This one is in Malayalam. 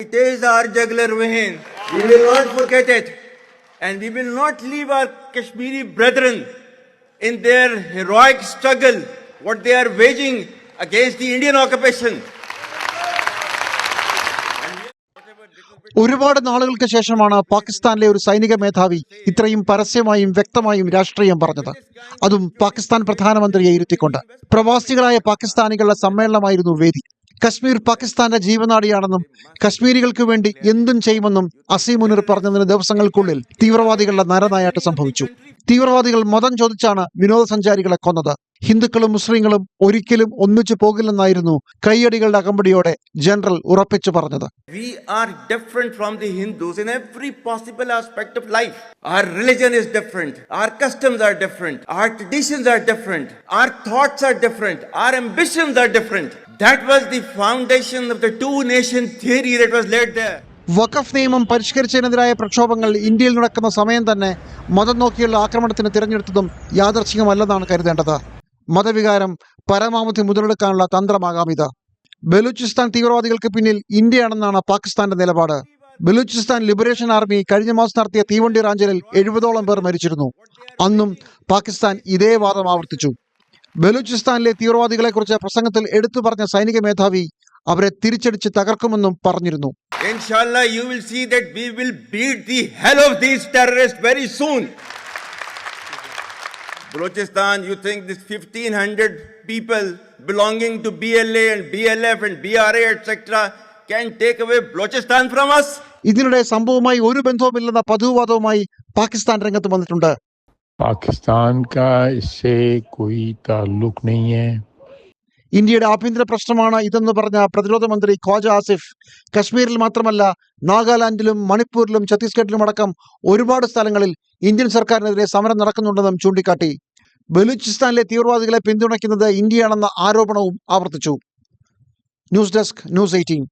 It is our jugular vein. We will not forget it. And we will not leave our Kashmiri brethren in their heroic struggle, what they are waging against the Indian occupation. ഒരുപാട് നാളുകൾക്ക് ശേഷമാണ് പാകിസ്ഥാനിലെ ഒരു സൈനിക മേധാവി ഇത്രയും പരസ്യമായും വ്യക്തമായും രാഷ്ട്രീയം പറഞ്ഞത്. അതും പാകിസ്ഥാൻ പ്രധാനമന്ത്രിയെ ഇരുത്തിക്കൊണ്ട്. പ്രവാസികളായ പാകിസ്ഥാനികളുടെ സമ്മേളനമായിരുന്നു വേദി. കശ്മീർ പാകിസ്ഥാന്റെ ജീവനാഡിയാണെന്നും കശ്മീരികൾക്ക് വേണ്ടി എന്തും ചെയ്യുമെന്നും അസീം മുനീർ പറഞ്ഞതിന് ദിവസങ്ങൾക്കുള്ളിൽ തീവ്രവാദികളുടെ നരനായാട്ട് സംഭവിച്ചു. തീവ്രവാദികൾ മതം ചോദിച്ചാണ് വിനോദസഞ്ചാരികളെ കൊന്നത്. ഹിന്ദുക്കളും മുസ്ലിങ്ങളും ഒരിക്കലും ഒന്നിച്ചു പോകില്ലെന്നായിരുന്നു കൈയടികളുടെ അകമ്പടിയോടെ ജനറൽ ഉറപ്പിച്ചു പറഞ്ഞത്. We are different from the Hindus in every possible aspect of life. Our religion is different. Our customs are different. Our traditions are different. Our thoughts are different. Our ambitions are different. That was the foundation of the two-nation theory that was laid there. വഖഫ് നിയമം പരിഷ്കരിച്ചതിനെതിരായ പ്രക്ഷോഭങ്ങൾ ഇന്ത്യയിൽ നടക്കുന്ന സമയം തന്നെ മതം നോക്കിയുള്ള ആക്രമണത്തിന് തിരഞ്ഞെടുത്തതും യാദർച്ഛികമല്ലെന്നാണ് കരുതേണ്ടത്. മതവികാരം പരമാവധി മുതലെടുക്കാനുള്ള തന്ത്രമാകാം ഇത്. ബലൂചിസ്ഥാൻ തീവ്രവാദികൾക്ക് പിന്നിൽ ഇന്ത്യയാണെന്നാണ് പാകിസ്ഥാന്റെ നിലപാട്. ബലൂചിസ്ഥാൻ ലിബറേഷൻ ആർമി കഴിഞ്ഞ മാസം നടത്തിയ തീവണ്ടി റാഞ്ചലിൽ 70ഓളം പേർ മരിച്ചിരുന്നു. അന്നും പാകിസ്ഥാൻ ഇതേ വാദം ആവർത്തിച്ചു. ബലൂചിസ്ഥാനിലെ തീവ്രവാദികളെക്കുറിച്ച് പ്രസംഗത്തിൽ എടുത്തു പറഞ്ഞ സൈനിക മേധാവി അവരെ തിരിച്ചടിച്ച് തകർക്കുമെന്നും പറഞ്ഞിരുന്നു. Inshallah, you will see that we will beat the hell of these terrorists very soon. Balochistan, you think this 1,500 people belonging to BLA and BLF and BRA etc. can take away Balochistan from us? ഇതിനിടെ സംഭവവുമായി ഒരു ബന്ധവുമില്ലെന്ന പതിവുവാദവുമായി പാകിസ്ഥാൻ രംഗത്ത് വന്നിട്ടുണ്ട്. पाकिस्तान का इससे कोई ताल्लुक नहीं है. ഇന്ത്യയുടെ ആഭ്യന്തര പ്രശ്നമാണ് ഇതെന്ന് പറഞ്ഞ പ്രതിരോധ മന്ത്രി ഖ്വാജ ആസിഫ് കശ്മീരിൽ മാത്രമല്ല നാഗാലാൻഡിലും മണിപ്പൂരിലും ഛത്തീസ്ഗഡിലും അടക്കം ഒരുപാട് സ്ഥലങ്ങളിൽ ഇന്ത്യൻ സർക്കാരിനെതിരെ സമരം നടക്കുന്നുണ്ടെന്നും ചൂണ്ടിക്കാട്ടി. ബലൂചിസ്ഥാനിലെ തീവ്രവാദികളെ പിന്തുണയ്ക്കുന്നത് ഇന്ത്യയാണെന്ന ആരോപണവും ആവർത്തിച്ചു. News desk, news 18.